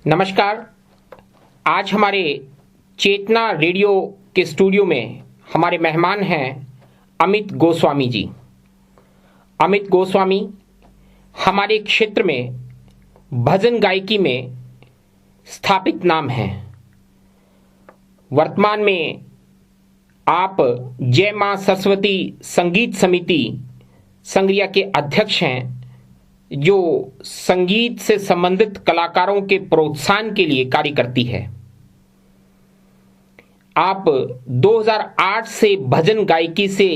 नमस्कार। आज हमारे चेतना रेडियो के स्टूडियो में हमारे मेहमान हैं अमित गोस्वामी जी। अमित गोस्वामी हमारे क्षेत्र में भजन गायकी में स्थापित नाम हैं। वर्तमान में आप जय मां सरस्वती संगीत समिति संग्रिया के अध्यक्ष हैं, जो संगीत से संबंधित कलाकारों के प्रोत्साहन के लिए कार्य करती है। आप 2008 से भजन गायकी से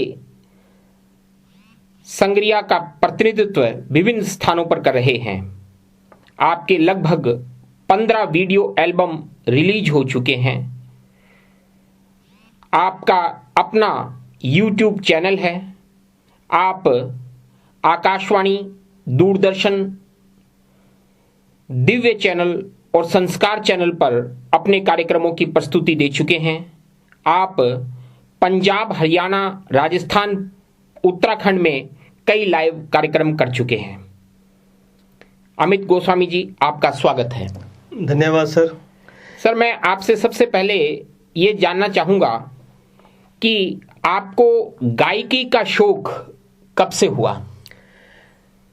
संग्रिया का प्रतिनिधित्व विभिन्न स्थानों पर कर रहे हैं। आपके लगभग 15 वीडियो एल्बम रिलीज हो चुके हैं। आपका अपना YouTube चैनल है। आप आकाशवाणी, दूरदर्शन, दिव्य चैनल और संस्कार चैनल पर अपने कार्यक्रमों की प्रस्तुति दे चुके हैं। आप पंजाब, हरियाणा, राजस्थान, उत्तराखंड में कई लाइव कार्यक्रम कर चुके हैं। अमित गोस्वामी जी, आपका स्वागत है। धन्यवाद सर। सर, मैं आपसे सबसे पहले ये जानना चाहूँगा कि आपको गायकी का शौक कब से हुआ?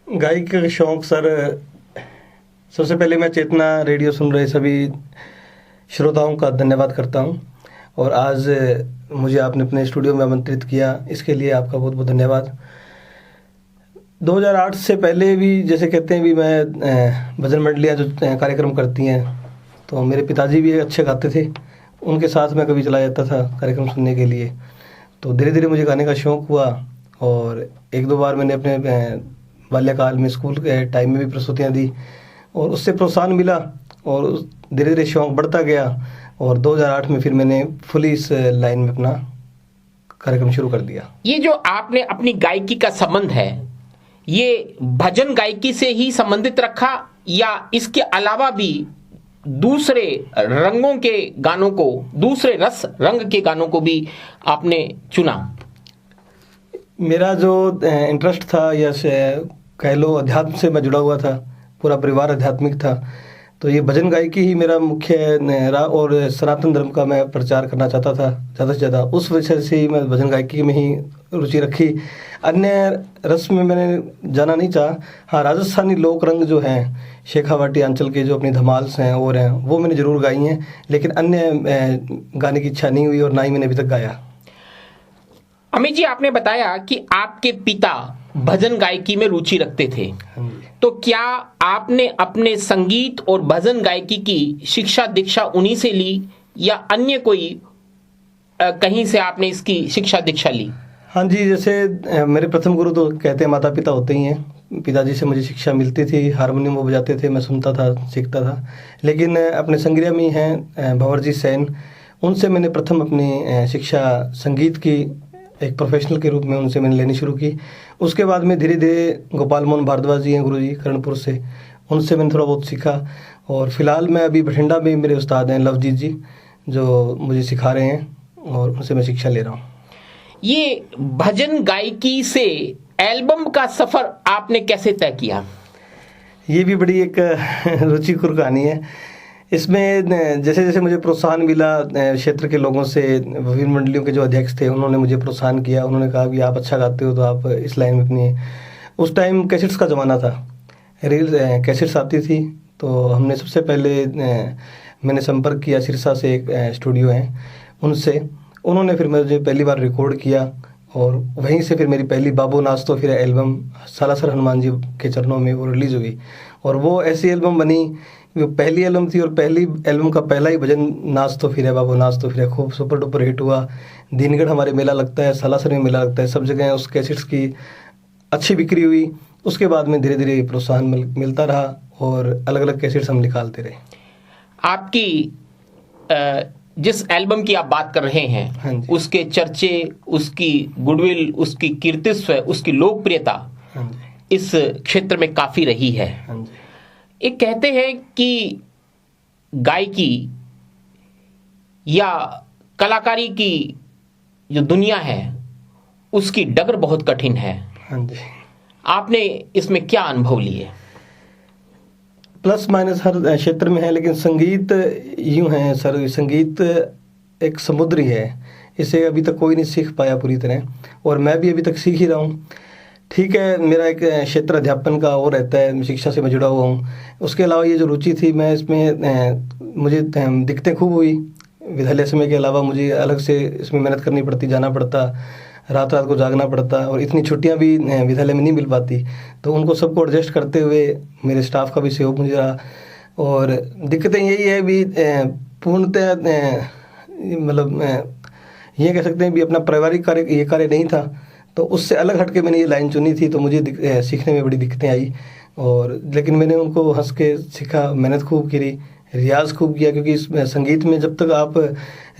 गायकी का शौक सर, सबसे पहले मैं चेतना रेडियो सुन रहे सभी श्रोताओं का धन्यवाद करता हूं, और आज मुझे आपने अपने स्टूडियो में आमंत्रित किया, इसके लिए आपका बहुत बहुत धन्यवाद। 2008 से पहले भी, जैसे कहते हैं भी, मैं भजन मंडलियाँ जो कार्यक्रम करती हैं, तो मेरे पिताजी भी अच्छे गाते थे, उनके साथ मैं कभी चला जाता था कार्यक्रम सुनने के लिए। तो धीरे धीरे मुझे गाने का शौक़ हुआ, और एक दो बार मैंने अपने बाल्यकाल में स्कूल के टाइम में भी प्रस्तुतियाँ दी, और उससे प्रोत्साहन मिला, और धीरे धीरे शौक़ बढ़ता गया, और 2008 में फिर मैंने फुली इस लाइन में अपना कार्यक्रम शुरू कर दिया। ये जो आपने अपनी गायकी का संबंध है, ये भजन गायकी से ही संबंधित रखा, या इसके अलावा भी दूसरे रंगों के गानों को, दूसरे रस रंग के गानों को भी आपने चुना? मेरा जो इंटरेस्ट था, या कह लो अध्यात्म से मैं जुड़ा हुआ था, पूरा परिवार आध्यात्मिक था, तो ये भजन गायकी ही मेरा मुख्य रहा, और सनातन धर्म का मैं प्रचार करना चाहता था ज़्यादा से ज़्यादा। उस वजह से ही मैं भजन गायकी में ही रुचि रखी। अन्य रस में मैंने जाना नहीं चाहा। हाँ, राजस्थानी लोक रंग जो हैं, शेखावाटी अंचल के जो अपनी धमाल्स हैं और हैं, वो मैंने ज़रूर गाई हैं, लेकिन अन्य गाने की इच्छा नहीं हुई, और ना ही मैंने अभी तक गाया। अमित जी, आपने बताया कि आपके पिता भजन गायकी में रुचि रखते थे, तो क्या आपने अपने संगीत और भजन गायकी की शिक्षा दीक्षा उन्हीं से ली, या अन्य कोई कहीं से आपने इसकी शिक्षा दीक्षा ली? हाँ जी, जैसे मेरे प्रथम गुरु तो कहते हैं माता पिता होते ही हैं। पिताजी से मुझे शिक्षा मिलती थी, हारमोनियम वो बजाते थे, मैं सुनता था, सीखता था। लेकिन अपने संग्रिया में हैं भंवर सेन, उनसे मैंने प्रथम अपनी शिक्षा संगीत की एक प्रोफेशनल के रूप में उनसे मैंने लेनी शुरू की। उसके बाद में धीरे धीरे गोपाल मोहन भारद्वाज जी हैं गुरुजी कर्णपुर से, उनसे मैंने थोड़ा बहुत सीखा। और फिलहाल मैं अभी बठिंडा में मेरे उस्ताद हैं लवजीत जी, जो मुझे सिखा रहे हैं, और उनसे मैं शिक्षा ले रहा हूँ। ये भजन गायकी से एल्बम का सफर आपने कैसे तय किया? ये भी बड़ी एक रुचिकर कहानी है। इसमें जैसे जैसे मुझे प्रोत्साहन मिला क्षेत्र के लोगों से, विभिन्न मंडलियों के जो अध्यक्ष थे, उन्होंने मुझे प्रोत्साहन किया। उन्होंने कहा कि आप अच्छा गाते हो, तो आप इस लाइन में अपनी, उस टाइम कैसेट्स का ज़माना था, रील कैसेट्स आती थी, तो हमने सबसे पहले मैंने संपर्क किया सिरसा से, एक स्टूडियो है उनसे। उन्होंने फिर मुझे पहली बार रिकॉर्ड किया, और वहीं से फिर मेरी पहली बाबू नाच तो फिर एल्बम सालासर हनुमान जी के चरणों में वो रिलीज़ हुई। और वो ऐसी एल्बम बनी, वो पहली एल्बम थी, और पहली एल्बम का पहला ही भजन नाच तो फिर है, बाबू नाच तो फिर है, खूब सुपर डुपर हिट हुआ। दीनगढ़ हमारे मेला लगता है, सालासर में मेला लगता है, सब जगह उस कैसेट्स की अच्छी बिक्री हुई। उसके बाद में धीरे धीरे प्रोत्साहन मिलता रहा, और अलग अलग कैसेट्स हम निकालते रहे। आपकी जिस एल्बम की आप बात कर रहे हैं, हाँ, उसके चर्चे, उसकी गुडविल, उसकी कीर्तित्व, उसकी लोकप्रियता हाँ, इस क्षेत्र में काफी रही है। हाँ, एक कहते हैं कि गायकी या कलाकारी की जो दुनिया है, उसकी डगर बहुत कठिन है। हाँ जी। आपने इसमें क्या अनुभव लिए? प्लस माइनस हर क्षेत्र में है, लेकिन संगीत यूं है सर, संगीत एक समुद्री है, इसे अभी तक कोई नहीं सीख पाया पूरी तरह, और मैं भी अभी तक सीख ही रहा हूँ। ठीक है, मेरा एक क्षेत्र अध्यापन का और रहता है, मैं शिक्षा से मैं जुड़ा हुआ हूँ। उसके अलावा ये जो रुचि थी, मैं इसमें मुझे दिक्कतें खूब हुई। विद्यालय समय के अलावा मुझे अलग से इसमें मेहनत करनी पड़ती, जाना पड़ता, रात रात को जागना पड़ता, और इतनी छुट्टियां भी विद्यालय में नहीं मिल पाती। तो उनको सबको एडजस्ट करते हुए मेरे स्टाफ का भी सहयोग मुझे रहा। और दिक्कतें यही है भी, पूर्णतः मतलब ये कह सकते हैं भी अपना पारिवारिक कार्य, ये कार्य नहीं था, तो उससे अलग हट के मैंने ये लाइन चुनी थी, तो मुझे सीखने में बड़ी दिक्कतें आई। और लेकिन मैंने उनको हंस के सीखा, मेहनत खूब करी, रियाज खूब किया, क्योंकि इस संगीत में जब तक आप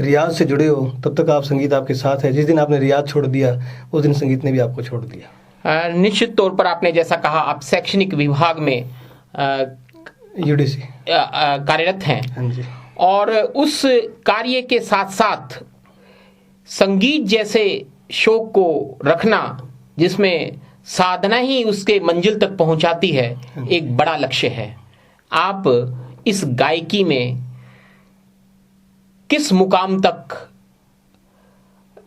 रियाज से जुड़े हो तब तक आप संगीत आपके साथ है। जिस दिन आपने रियाज छोड़ दिया, उस दिन संगीत ने भी आपको छोड़ दिया। निश्चित तौर पर आपने जैसा कहा, आप शैक्षणिक विभाग में यूडीसी कार्यरत हैं। हाँ जी। और उस कार्य के साथ साथ संगीत जैसे शौक को रखना, जिसमें साधना ही उसके मंजिल तक पहुंचाती है, एक बड़ा लक्ष्य है। आप इस गायकी में किस मुकाम तक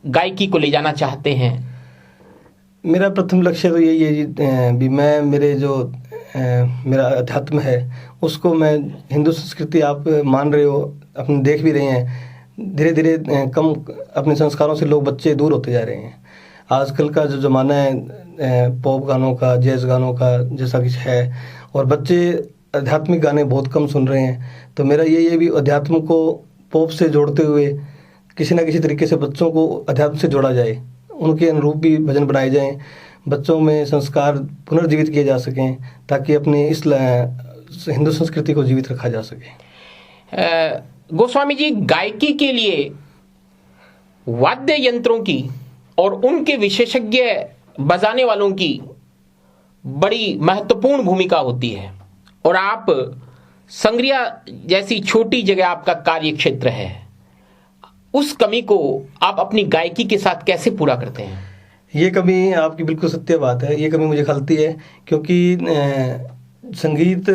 गायकी को ले जाना चाहते हैं? मेरा प्रथम लक्ष्य तो यही है जी, भी मैं मेरा अध्यात्म है, उसको मैं, हिंदू संस्कृति आप मान रहे हो, अपने देख भी रहे हैं, धीरे धीरे कम अपने संस्कारों से लोग, बच्चे दूर होते जा रहे हैं। आजकल का जो ज़माना है पॉप गानों का, जैज़ गानों का जैसा कुछ है, और बच्चे आध्यात्मिक गाने बहुत कम सुन रहे हैं। तो मेरा यही है भी अध्यात्म को पॉप से जोड़ते हुए किसी न किसी तरीके से बच्चों को अध्यात्म से जोड़ा जाए, उनके अनुरूप भी भजन बनाए जाएं, बच्चों में संस्कार पुनर्जीवित किए जा सकें, ताकि अपने इस हिंदू संस्कृति को जीवित रखा जा सके। गोस्वामी जी, गायकी के लिए वाद्य यंत्रों की और उनके विशेषज्ञ बजाने वालों की बड़ी महत्वपूर्ण भूमिका होती है, और आप संग्रिया जैसी छोटी जगह आपका कार्य क्षेत्र है, उस कमी को आप अपनी गायकी के साथ कैसे पूरा करते हैं? ये कमी आपकी बिल्कुल सत्य बात है, ये कमी मुझे खलती है, क्योंकि संगीत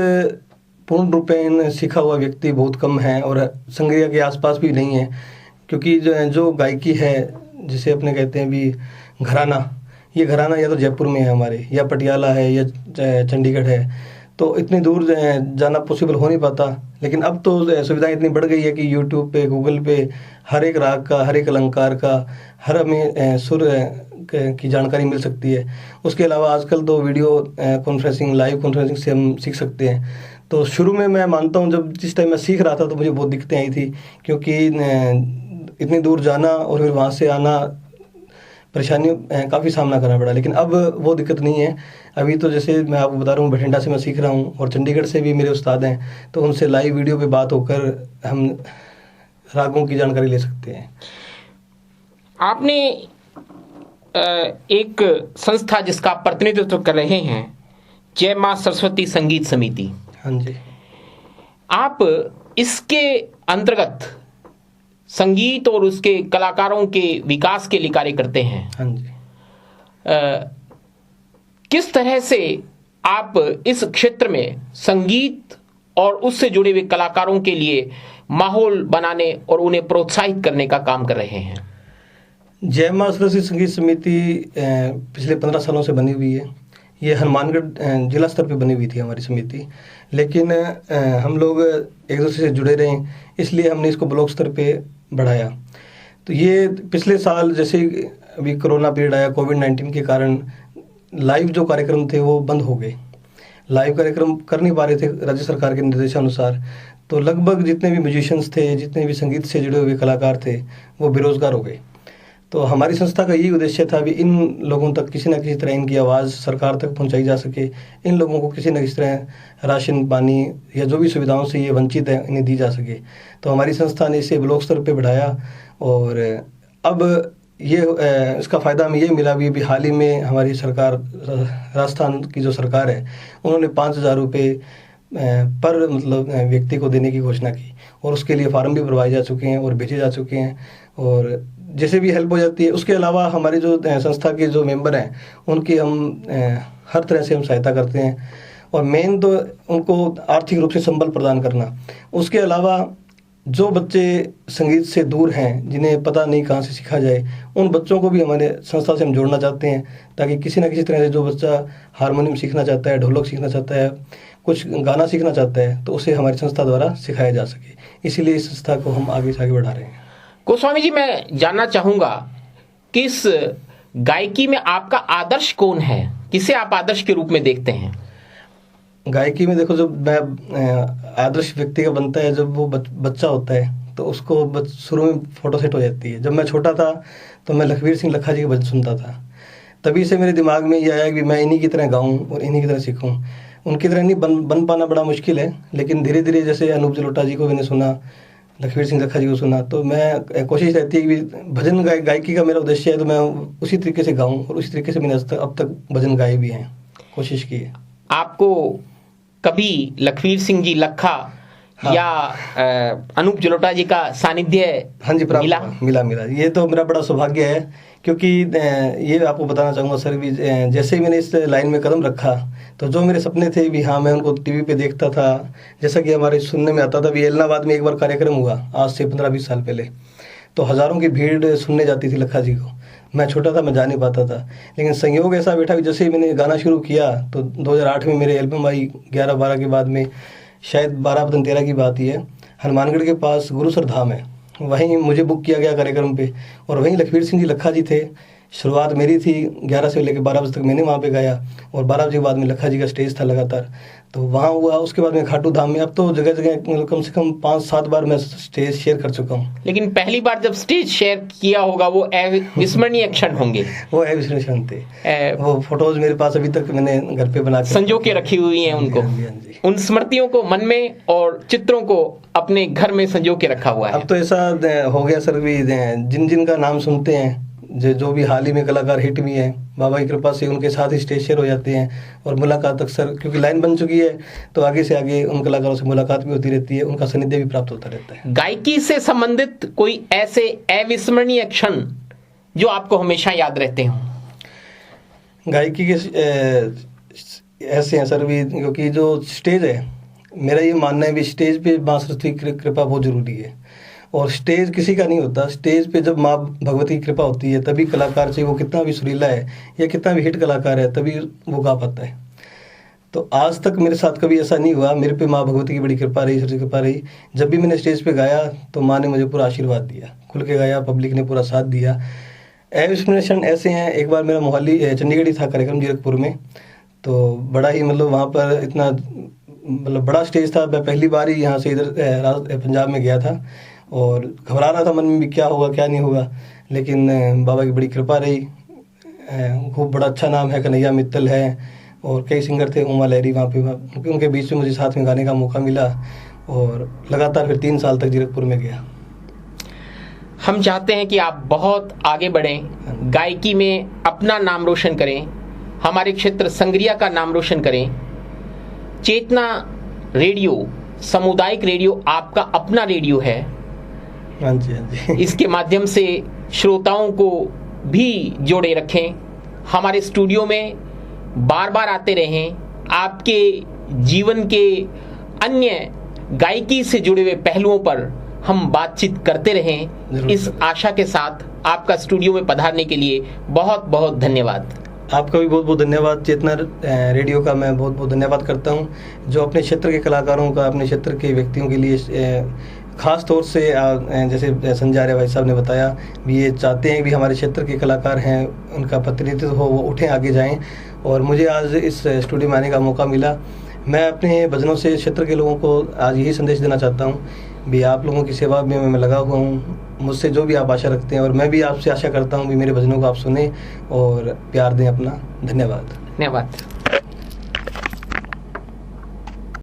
पूर्ण रूपेण सीखा हुआ व्यक्ति बहुत कम है, और संग्रिया के आसपास भी नहीं है। क्योंकि जो गायकी है, जिसे अपने कहते हैं भी घराना, ये घराना या तो जयपुर में है हमारे, या पटियाला है, या चंडीगढ़ है, तो इतनी दूर जाना पॉसिबल हो नहीं पाता। लेकिन अब तो सुविधाएं इतनी बढ़ गई है कि यूट्यूब पे, गूगल पे हर एक राग का, हर एक अलंकार का, हर हमें सुर की जानकारी मिल सकती है। उसके अलावा आजकल तो वीडियो कॉन्फ्रेंसिंग, लाइव कॉन्फ्रेंसिंग से हम सीख सकते हैं। तो शुरू में मैं मानता हूँ, जब जिस टाइम मैं सीख रहा था तो मुझे बहुत दिक्कतें आई थी, क्योंकि इतनी दूर जाना और फिर वहाँ से आना, परेशानियों काफ़ी सामना करना पड़ा। लेकिन अब वो दिक्कत नहीं है। अभी तो जैसे मैं आपको बता रहा हूँ, बठिंडा से मैं सीख रहा हूँ, और चंडीगढ़ से भी मेरे उस्ताद हैं, तो उनसे लाइव वीडियो पे बात होकर हम रागों की जानकारी ले सकते हैं। आपने एक संस्था जिसका आप प्रतिनिधित्व कर रहे हैं, जय मां सरस्वती संगीत समिति, हाँ जी, आप इसके अंतर्गत संगीत और उसके कलाकारों के विकास के लिए कार्य करते हैं। हाँ जी। किस तरह से आप इस क्षेत्र में संगीत और उससे जुड़े हुए कलाकारों के लिए माहौल बनाने और उन्हें प्रोत्साहित करने का काम कर रहे हैं? जय मां सरस्वती संगीत समिति पिछले 15 सालों से बनी हुई है। ये हनुमानगढ़ जिला स्तर पे बनी हुई थी हमारी समिति, लेकिन हम लोग एक दूसरे से जुड़े रहें, इसलिए हमने इसको ब्लॉक स्तर पे बढ़ाया। तो ये पिछले साल, जैसे अभी कोरोना पीरियड आया, कोविड-19 के कारण लाइव जो कार्यक्रम थे वो बंद हो गए, लाइव कार्यक्रम कर नहीं पा रहे थे राज्य सरकार के निर्देशानुसार। तो लगभग जितने भी म्यूजिशियंस थे, जितने भी संगीत से जुड़े हुए कलाकार थे, वो बेरोजगार हो गए। तो हमारी संस्था का यही उद्देश्य था भी इन लोगों तक किसी न किसी तरह इनकी आवाज़ सरकार तक पहुंचाई जा सके, इन लोगों को किसी न किसी तरह राशन पानी या जो भी सुविधाओं से ये वंचित है इन्हें दी जा सके। तो हमारी संस्था ने इसे ब्लॉक स्तर पे बढ़ाया, और अब ये इसका फ़ायदा हमें ये मिला भी हाल ही में हमारी सरकार, राजस्थान की जो सरकार है, उन्होंने 5,000 रुपये पर मतलब व्यक्ति को देने की घोषणा की, और उसके लिए फार्म भी भरवाए जा चुके हैं और भेजे जा चुके हैं, और जैसे भी हेल्प हो जाती है। उसके अलावा हमारे जो संस्था के जो मेंबर हैं, उनकी हम हर तरह से हम सहायता करते हैं, और मेन तो उनको आर्थिक रूप से संबल प्रदान करना। उसके अलावा जो बच्चे संगीत से दूर हैं, जिन्हें पता नहीं कहाँ से सीखा जाए, उन बच्चों को भी हमारे संस्था से हम जोड़ना चाहते हैं, ताकि किसी न किसी तरह से जो बच्चा हारमोनियम सीखना चाहता है, ढोलक सीखना चाहता है, कुछ गाना सीखना चाहता है, तो उसे हमारी संस्था द्वारा सिखाया जा सके। इसीलिए इस संस्था को हम आगे से आगे बढ़ा रहे हैं। गोस्वामी जी, मैं जानना चाहूँगा कि इस गायकी में आपका आदर्श कौन है? किसे आप आदर्श के रूप में देखते हैं? गायकी में देखो, जब मैं आदर्श व्यक्ति का बनता है जब वो बच्चा होता है, तो उसको शुरू में फोटो सेट हो जाती है। जब मैं छोटा था तो मैं लखवीर सिंह लखा जी के भजन सुनता था, तभी से मेरे दिमाग में ये आया कि मैं इन्हीं की तरह गाऊं और इन्हीं की तरह सीखूं। उनकी तरह नहीं बन पाना बड़ा मुश्किल है, लेकिन धीरे धीरे जैसे अनूप जलोटा जी को मैंने सुना, लखवीर सिंह लखा जी को सुना, तो मैं कोशिश रहती है कि भजन गायकी का मेरा उद्देश्य है, तो मैं उसी तरीके से गाऊं, और उसी तरीके से मैंने अब तक भजन गाए भी हैं, कोशिश की है। आपको कभी लखवीर सिंह जी लखा या अनूप जलोटा जी का सानिध्य हाँ जी मिला। ये तो मेरा बड़ा सौभाग्य है, क्योंकि ये आपको बताना चाहूँगा सर भी, जैसे ही मैंने इस लाइन में कदम रखा तो जो मेरे सपने थे भी, हाँ मैं उनको टीवी पे देखता था, जैसा कि हमारे सुनने में आता था भी। एलनाबाद में एक बार कार्यक्रम हुआ आज से 15-20 साल पहले, तो हज़ारों की भीड़ सुनने जाती थी लखा जी को। मैं छोटा था, मैं जा नहीं पाता था, लेकिन संयोग ऐसा बैठा कि जैसे ही मैंने गाना शुरू किया तो 2008 में मेरे एल्बम आई 11-12 के बाद में, शायद 12-13 की बात ही है। हनुमानगढ़ के पास गुरुसर धाम है, वहीं मुझे बुक किया गया कार्यक्रम पे, और वहीं लखवीर सिंह जी लखा जी थे। शुरुआत मेरी थी, 11 से लेकर 12 बजे तक मैंने वहाँ पे गाया, और 12 बजे के बाद में लखा जी का स्टेज था लगातार, तो वहाँ हुआ। उसके बाद में खाटू धाम में, अब तो जगह जगह कम से कम 5-7 बार मैं स्टेज शेयर कर चुका हूँ। लेकिन पहली बार जब स्टेज शेयर किया होगा वो अविस्मरणीय क्षण होंगे। वो अविस्मरणीय क्षण थे। वो फोटोज मेरे पास अभी तक मैंने घर पे बना संजो के रखी हुई हैं उनको। उन स्मृतियों को मन में और चित्रों को अपने घर में संजो के रखा हुआ है। अब तो ऐसा हो गया सर भी, जिन का नाम सुनते हैं, जो भी हाल ही में कलाकार हिट भी हैं, बाबा की कृपा से उनके साथ ही स्टेज शेयर हो जाते हैं, और मुलाकात अक्सर, क्योंकि लाइन बन चुकी है, तो आगे से आगे उन कलाकारों से मुलाकात भी होती रहती है, उनका सानिध्य भी प्राप्त होता रहता है। गायकी से संबंधित कोई ऐसे अविस्मरणीय क्षण जो आपको हमेशा याद रहते हों? गायकी के ऐसे हैं सर भी, क्योंकि जो स्टेज है, मेरा ये मानना है भी स्टेज पे माँ सरस्वती की कृपा बहुत जरूरी है, और स्टेज किसी का नहीं होता। स्टेज पे जब माँ भगवती की कृपा होती है, तभी कलाकार, चाहे वो कितना भी सुरीला है या कितना भी हिट कलाकार है, तभी वो गा पाता है। तो आज तक मेरे साथ कभी ऐसा नहीं हुआ, मेरे पे माँ भगवती की बड़ी कृपा रही, सरस्वती कृपा रही। जब भी मैंने स्टेज पे गाया तो माँ ने मुझे पूरा आशीर्वाद दिया, खुल के गाया, पब्लिक ने पूरा साथ दिया। अविस्मरणीय ऐसे हैं, एक बार मेरा मोहाली चंडीगढ़ ही था कार्यक्रम, जीरकपुर में, तो बड़ा ही मतलब वहाँ पर इतना मतलब बड़ा स्टेज था। मैं पहली बार ही यहाँ से इधर पंजाब में गया था, और घबरा रहा था मन में भी, क्या होगा क्या नहीं होगा, लेकिन बाबा की बड़ी कृपा रही। खूब बड़ा अच्छा नाम है, कन्हैया मित्तल है, और कई सिंगर थे, उमा लहरी वहाँ पे, उनके बीच में मुझे साथ में गाने का मौका मिला, और लगातार फिर 3 साल तक जीरकपुर में गया। हम चाहते हैं कि आप बहुत आगे बढ़ें, गायकी में अपना नाम रोशन करें, हमारे क्षेत्र संग्रिया का नाम रोशन करें। चेतना रेडियो, सामुदायिक रेडियो आपका अपना रेडियो है। हाँ जी। इसके माध्यम से श्रोताओं को भी जोड़े रखें, हमारे स्टूडियो में बार बार आते रहें, आपके जीवन के अन्य गायकी से जुड़े हुए पहलुओं पर हम बातचीत करते रहें। इस आशा के साथ आपका स्टूडियो में पधारने के लिए बहुत बहुत धन्यवाद। आपका भी बहुत बहुत धन्यवाद। चेतना रेडियो का मैं बहुत बहुत धन्यवाद करता हूं, जो अपने क्षेत्र के कलाकारों का, अपने क्षेत्र के व्यक्तियों के लिए खास तौर से, जैसे संजय आर्य भाई साहब ने बताया भी, ये चाहते हैं भी हमारे क्षेत्र के कलाकार हैं, उनका प्रतिनिधित्व हो, वो उठें, आगे जाएं। और मुझे आज इस स्टूडियो में आने का मौका मिला। मैं अपने भजनों से क्षेत्र के लोगों को आज यही संदेश देना चाहता हूँ भी, आप लोगों की सेवा में मैं लगा हुआ हूँ। मुझसे जो भी आप आशा रखते हैं, और मैं भी आपसे आशा करता हूँ भी मेरे भजनों को आप सुने और प्यार दें अपना। धन्यवाद। धन्यवाद।